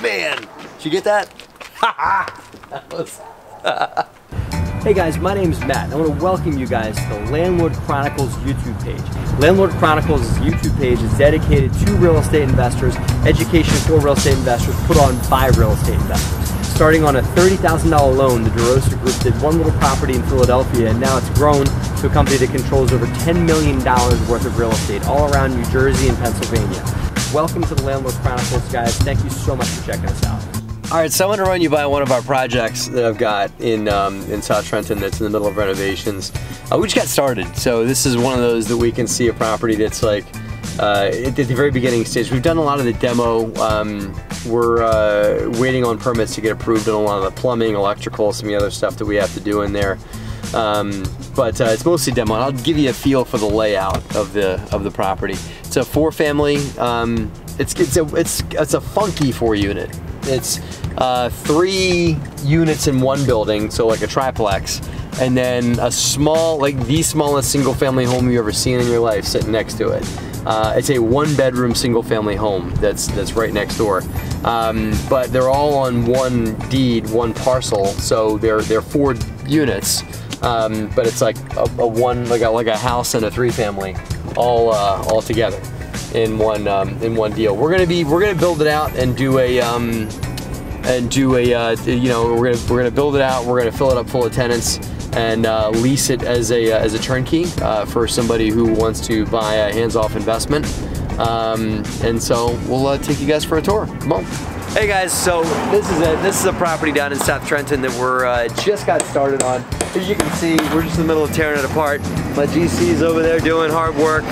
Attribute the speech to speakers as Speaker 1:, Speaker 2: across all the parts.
Speaker 1: man. Did you get that? That was
Speaker 2: Hey guys, my name is Matt. I want to welcome you guys to the Landlord Chronicles YouTube page. Landlord Chronicles is a YouTube page that's dedicated to real estate investors, education for real estate investors put on by real estate investors. Starting on a $30,000 loan, the DeRosa Group did one little property in Philadelphia, and now it's grown to a company that controls over $10 million worth of real estate all around New Jersey and Pennsylvania. Welcome to the Landlord Chronicles, guys. Thank you so much for checking us out.
Speaker 1: All right, so I want to run you by one of our projects that I've got in South Trenton that's in the middle of renovations. We just got started, so this is one of those that we can see a property that's like at the very beginning stage. We've done a lot of the demo. We're waiting on permits to get approved on a lot of the plumbing, electrical, some of the other stuff that we have to do in there. But it's mostly demo. I'll give you a feel for the layout of the property. It's a 4-family. It's a funky 4-unit. It's 3 units in one building, so like a triplex, and then a small, like the smallest single-family home you've ever seen in your life sitting next to it. It's a 1-bedroom single-family home that's right next door, but they're all on one deed, one parcel, so they're 4 units, but it's like like a house and a 3-family all together in one deal. We're gonna build it out and do a we're gonna build it out. We're gonna fill it up full of tenants and lease it as a turnkey for somebody who wants to buy a hands-off investment. And so we'll take you guys for a tour. Come on. Hey guys, so this is a property down in South Trenton that we're just got started on. As you can see, we're just in the middle of tearing it apart. My GC's over there doing hard work,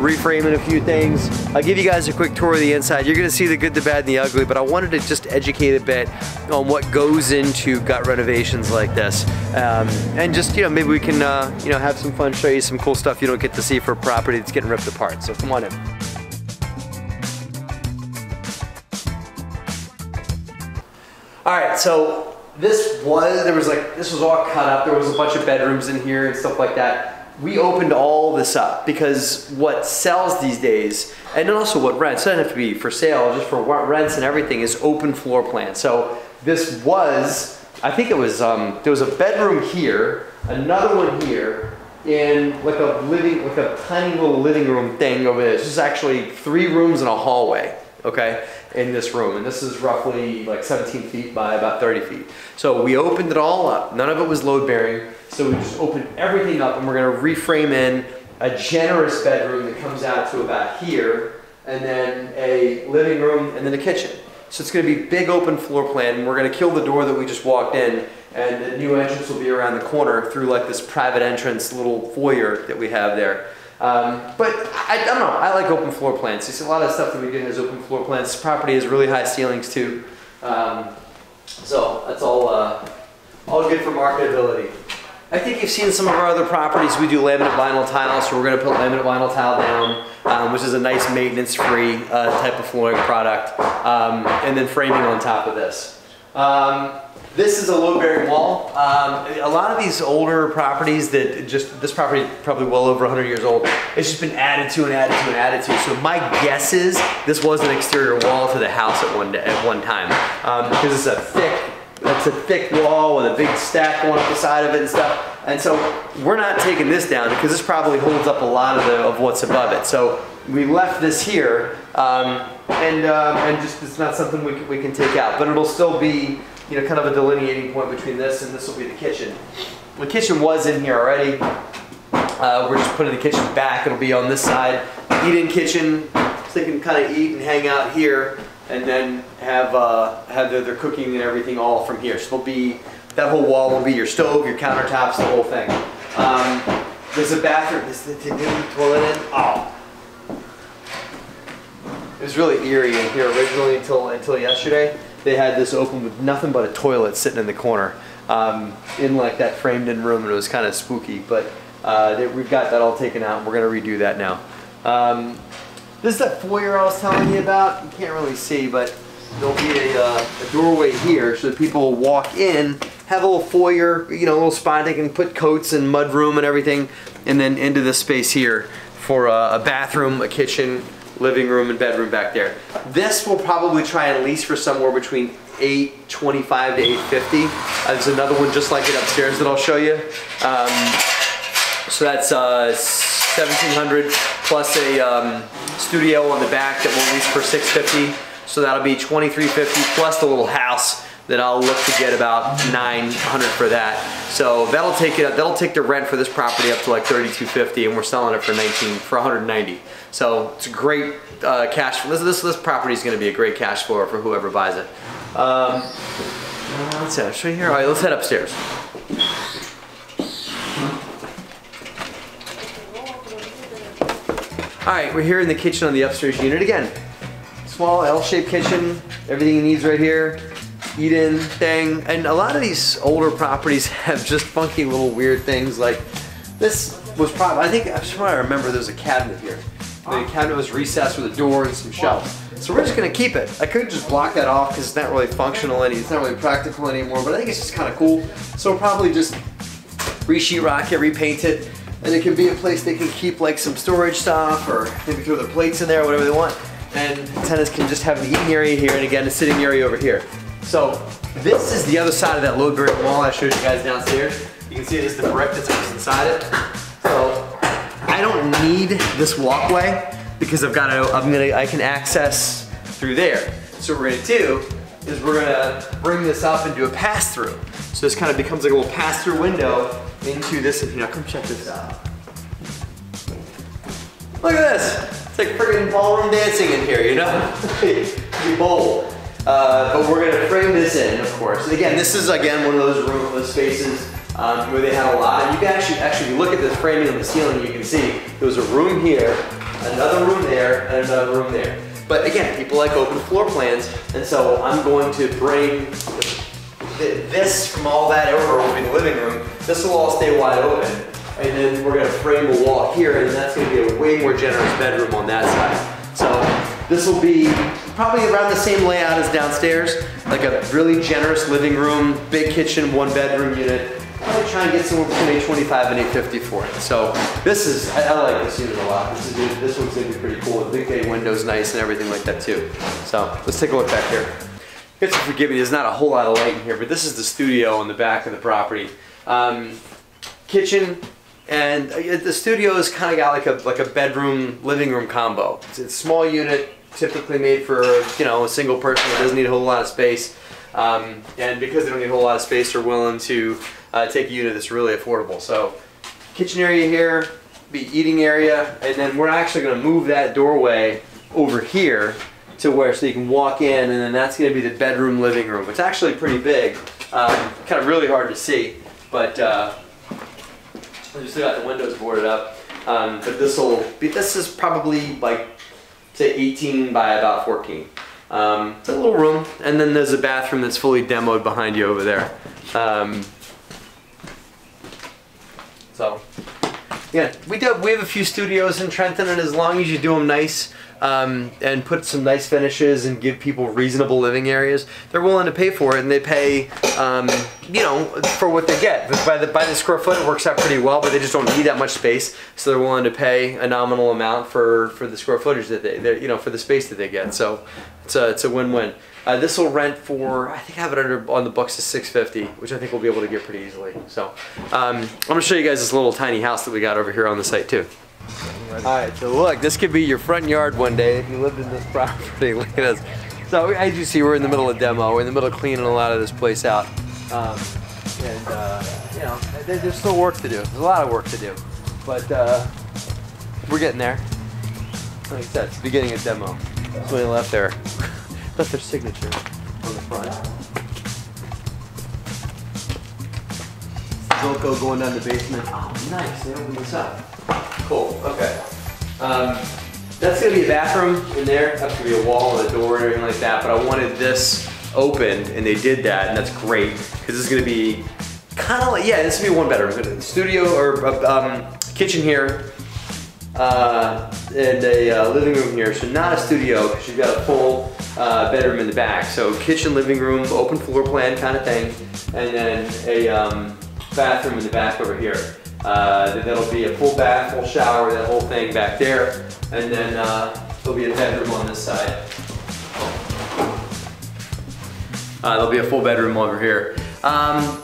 Speaker 1: reframing a few things. I'll give you guys a quick tour of the inside. You're gonna see the good, the bad, and the ugly, but I wanted to just educate a bit on what goes into gut renovations like this. And just, maybe we can, have some fun, show you some cool stuff you don't get to see for a property that's getting ripped apart. So come on in. All right, so this was all cut up. There was a bunch of bedrooms in here and stuff like that. We opened all this up because what sells these days, and also what rents, it doesn't have to be for sale, just for what rents and everything, is open floor plan. So this was, I think it was, there was a bedroom here, another one here, and like a tiny little living room thing over there. This is actually 3 rooms and a hallway, okay, in this room. And this is roughly like 17 feet by about 30 feet. So we opened it all up. None of it was load bearing. So we just opened everything up, and we're gonna reframe in a generous bedroom that comes out to about here, and then a living room, and then a kitchen. So it's gonna be big open floor plan. We're gonna kill the door that we just walked in, and the new entrance will be around the corner through like this private entrance little foyer that we have there. But I don't know, I like open floor plans. You see a lot of stuff that we do has open floor plans. This property has really high ceilings too. So that's all good for marketability. I think you've seen some of our other properties. We do laminate vinyl tile, so we're going to put laminate vinyl tile down, which is a nice maintenance-free type of flooring product, and then framing on top of this. This is a load-bearing wall. A lot of these older properties this property is probably well over 100 years old. It's just been added to and added to and added to. So my guess is this was an exterior wall to the house at one time, because it's a thick wall with a big stack going up the side of it and stuff. And so we're not taking this down because this probably holds up a lot of what's above it. So we left this here, and just it's not something we can take out, but it'll still be, kind of a delineating point between this, and this will be the kitchen. The kitchen was in here already. We're just putting the kitchen back. It'll be on this side. Eat-in kitchen, so they can kind of eat and hang out here, and then have their cooking and everything all from here. So that whole wall will be your stove, your countertops, the whole thing. There's a bathroom. Is the toilet in? Oh. It was really eerie in here originally until yesterday. They had this open with nothing but a toilet sitting in the corner, in like that framed in room, and it was kind of spooky, but we've got that all taken out, and we're going to redo that now. This is that foyer I was telling you about. You can't really see, but there'll be a doorway here so that people will walk in, have a little foyer, a little spot they can put coats and mud room and everything, and then into this space here for a bathroom, a kitchen, living room and bedroom back there. This we'll probably try and lease for somewhere between $825 to $850. There's another one just like it upstairs that I'll show you. So that's $1,700 plus a studio on the back that we'll lease for $650. So that'll be $2,350 plus the little house that I'll look to get about $900 for that. So that'll take the rent for this property up to like $3,250, and we're selling it for $190. So it's a great cash flow. This property is going to be a great cash flow for whoever buys it. Let's see, I'll show you here. All right, let's head upstairs. All right, we're here in the kitchen on the upstairs unit again. Small L-shaped kitchen, everything he needs right here. Eat-in thing, and a lot of these older properties have just funky little weird things. Like this was probably, I'm sure I remember there's a cabinet here. The cabinet was recessed with a door and some shelves. So we're just gonna keep it. I could just block that off because it's not really functional it's not really practical anymore, but I think it's just kind of cool. So we'll probably just re-sheetrock it, repaint it, and it can be a place they can keep like some storage stuff, or maybe throw their plates in there, whatever they want. And tenants can just have an eating area here, and again, a sitting area over here. So this is the other side of that load-bearing wall I showed you guys downstairs. You can see it is the brick that's inside it. So I don't need this walkway because I can access through there. So what we're gonna do is we're gonna bring this up and do a pass-through. So this kind of becomes like a little pass-through window into this. You know, come check this out. Look at this. It's like friggin' ballroom dancing in here, you know? Pretty bold. But we're going to frame this in, of course. And again, this is one of those roomless spaces where they had a lot. And you can actually, if you look at this framing on the ceiling, you can see there was a room here, another room there, and another room there. But again, people like open floor plans, and so I'm going to bring this from all that over will be the living room. This will all stay wide open, and then we're going to frame a wall here, and that's going to be a way more generous bedroom on that side. So this will be probably around the same layout as downstairs, like a really generous living room, big kitchen, one bedroom unit. Probably try and get somewhere between $825 and $850 for it. So this is, I like this unit a lot. This one's gonna be pretty cool. The big bay window's nice and everything like that too. So let's take a look back here. You have to forgive me, there's not a whole lot of light in here, but this is the studio on the back of the property. Kitchen, and the studio has kind of got like a bedroom, living room combo. It's a small unit, typically made for a single person that doesn't need a whole lot of space. And because they don't need a whole lot of space, they're willing to take a unit that's really affordable. So kitchen area here, be eating area, and then we're actually going to move that doorway over here to where so you can walk in, and then that's going to be the bedroom living room. It's actually pretty big, kind of really hard to see, but we still got the windows boarded up. But this is probably like say 18 by about 14. It's a little room, and then there's a bathroom that's fully demoed behind you over there. So yeah, we have a few studios in Trenton, and as long as you do them nice and put some nice finishes and give people reasonable living areas, they're willing to pay for it, and they pay for what they get. By the square foot, it works out pretty well, but they just don't need that much space, so they're willing to pay a nominal amount for the square footage that they for the space that they get. So it's a win-win. This will rent for, I think I have it on the books as $650, which I think we'll be able to get pretty easily. So I'm gonna show you guys this little tiny house that we got over here on the site too. Alright, so look, this could be your front yard one day if you lived in this property. Look at this. So as you see, we're in the middle of demo. We're in the middle of cleaning a lot of this place out. There's still work to do. There's a lot of work to do. But we're getting there. Like I said, it's the beginning of demo. Somebody left their signature on the front. Loco going down the basement. Oh, nice. They opened this up. Cool. Okay. That's going to be a bathroom in there. That's going to be a wall and a door and everything like that. But I wanted this opened, and they did that, and that's great because this is going to be kind of like, yeah, this will be one bedroom. Studio or kitchen here, and a living room here. So not a studio because you've got a full bedroom in the back. So kitchen, living room, open floor plan kind of thing, and then a bathroom in the back over here. That'll be a full bath, full shower, that whole thing back there, and then There'll be a bedroom on this side. There'll be a full bedroom over here.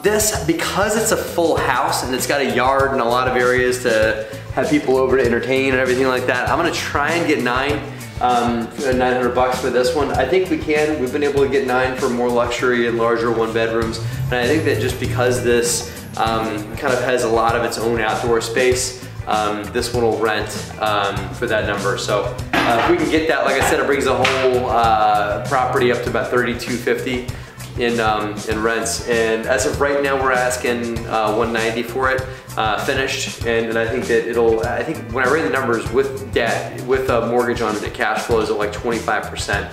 Speaker 1: This, because it's a full house and it's got a yard and a lot of areas to have people over to entertain and everything like that, I'm gonna try and get 900 bucks for this one. I think we can. We've been able to get 9 for more luxury and larger one bedrooms. And I think that just because this kind of has a lot of its own outdoor space, this one will rent for that number. So if we can get that, like I said, it brings the whole property up to about $32.50 in rents. And as of right now, we're asking $190 for it, finished. And I think that I think when I ran the numbers with debt, with a mortgage on it, the cash flows at like 25%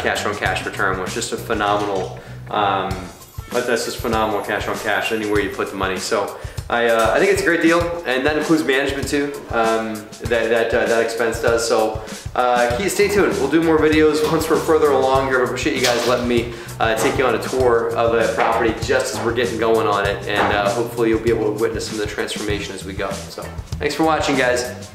Speaker 1: cash on cash return, which is just a phenomenal, that's just phenomenal cash on cash anywhere you put the money. So I think it's a great deal, and that includes management too. That expense does. So stay tuned. We'll do more videos once we're further along here. I appreciate you guys letting me take you on a tour of the property just as we're getting going on it, and hopefully you'll be able to witness some of the transformation as we go. So thanks for watching, guys.